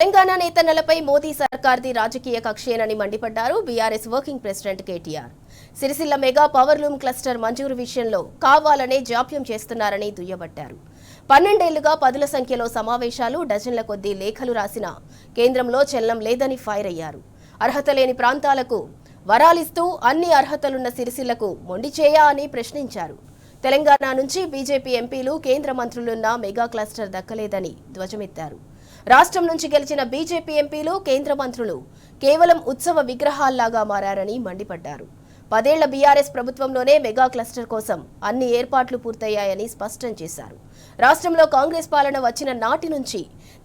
తెలంగాణ నేతన్నలపై మోదీ సర్కార్ది రాజకీయ కక్షేనని మండిపడ్డారు BRS working president KTR. Sircilla mega powerloom cluster మంజూరు విషయంలో కావాలనే జాప్యం చేస్తున్నారని దుయ్యబట్టారు. 12 ఏళ్లుగా పదుల సంఖ్యలో సమావేశాలు, డజన్ల కొద్దీ లేఖలు రాసిన కేంద్రంలో చలనం లేదని ఫైర్ అయ్యారు. అర్హత లేని ప్రాంతాలకు వరాలిస్తూ అన్ని అర్హతలున్న సిరిసిల్లకు మొండిచేయా అని ప్రశ్నించారు. తెలంగాణ నుంచి బీజేపీ ఎంపీలు, కేంద్ర మంత్రులున్న మెగా క్లస్టర్ దక్కలేదని ధ్వజమెత్తారు. రాష్ట్రం నుంచి గెలిచిన బీజేపీ ఎంపీలు, కేంద్ర మంత్రులు కేవలం ఉత్సవ విగ్రహాల్లాగా మారారని మండిపడ్డారు. 10 ఏళ్ల బీఆర్ఎస్ ప్రభుత్వంలోనే మెగా క్లస్టర్ కోసం అన్ని ఏర్పాట్లు పూర్తయ్యాయని స్పష్టం చేశారు. రాష్ట్రంలో కాంగ్రెస్ పాలన వచ్చిన నాటి నుంచి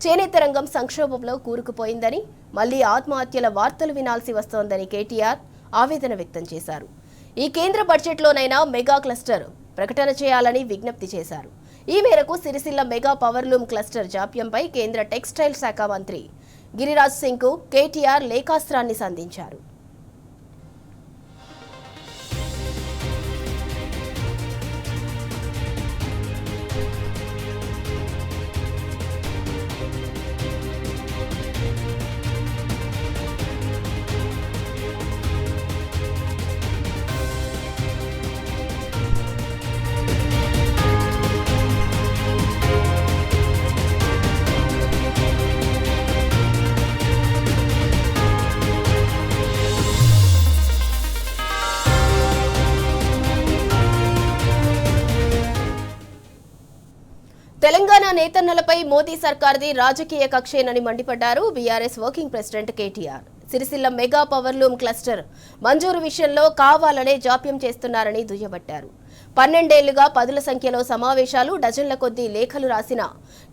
చేనేత రంగం సంక్షోభంలో కూరుకుపోయిందని, మళ్లీ ఆత్మహత్యల వార్తలు వినాల్సి వస్తోందని కేటీఆర్ ఆవేదన వ్యక్తం చేశారు. ఈ కేంద్ర బడ్జెట్లోనైనా మెగా క్లస్టర్ ప్రకటన చేయాలని విజ్ఞప్తి చేశారు. ఈ మేరకు సిరిసిల్ల మెగా పవర్లూమ్ క్లస్టర్ జాప్యంపై కేంద్ర టెక్స్టైల్ శాఖ మంత్రి గిరిరాజ్ సింగ్కు కేటీఆర్ లేఖాస్త్రాన్ని సంధించారు. తెలంగాణ నేతన్నలపై మోదీ సర్కార్ది రాజకీయ కక్షేనని మండిపడ్డారు BRS working president KTR. Sircilla mega powerloom cluster మంజూరు విషయంలో కావాలనే జాప్యం చేస్తున్నారని దుయ్యబట్టారు. 12 ఏళ్లుగా పదుల సంఖ్యలో సమావేశాలు, డజన్ల కొద్దీ లేఖలు రాసిన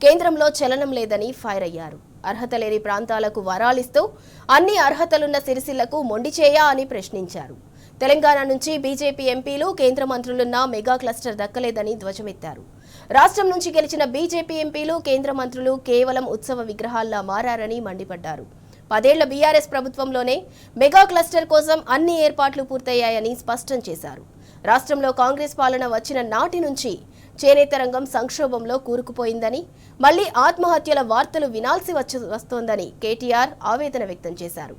కేంద్రంలో చలనం లేదని ఫైర్ అయ్యారు. అర్హత లేని ప్రాంతాలకు వరాలిస్తూ అన్ని అర్హతలున్న సిరిసిల్లకు మొండిచేయా అని ప్రశ్నించారు. తెలంగాణ నుంచి బీజేపీ ఎంపీలు, కేంద్ర మంత్రులున్న మెగా క్లస్టర్ దక్కలేదని ధ్వజమెత్తారు. రాష్ట్రం నుంచి గెలిచిన బీజేపీ ఎంపీలు, కేంద్ర మంత్రులు కేవలం ఉత్సవ విగ్రహాల్లా మారారని మండిపడ్డారు. 10 ఏళ్ల బీఆర్ఎస్ ప్రభుత్వంలోనే మెగా క్లస్టర్ కోసం అన్ని ఏర్పాట్లు పూర్తయ్యాయని స్పష్టం చేశారు. రాష్ట్రంలో కాంగ్రెస్ పాలన వచ్చిన నాటి నుంచి చేనేత రంగం సంక్షోభంలో కూరుకుపోయిందని, మళ్లీ ఆత్మహత్యల వార్తలు వినాల్సి వస్తోందని కేటీఆర్ ఆవేదన వ్యక్తం చేశారు.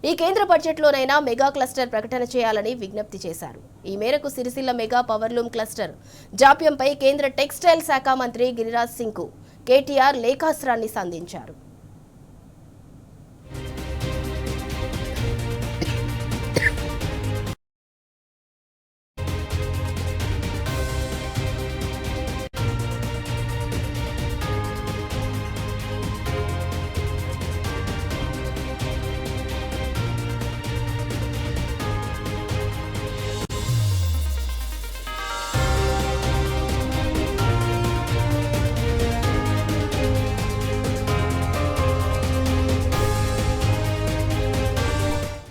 ఈ కేంద్ర బడ్జెట్లోనైనా మెగా క్లస్టర్ ప్రకటన చేయాలని విజ్ఞప్తి చేశారు. ఈ మేరకు సిరిసిల్ల మెగా పవర్లూమ్ క్లస్టర్ జాప్యంపై కేంద్ర టెక్స్టైల్ శాఖ మంత్రి గిరిరాజ్ సింగ్కు కేటీఆర్ లేఖాస్త్రాన్ని సంధించారు.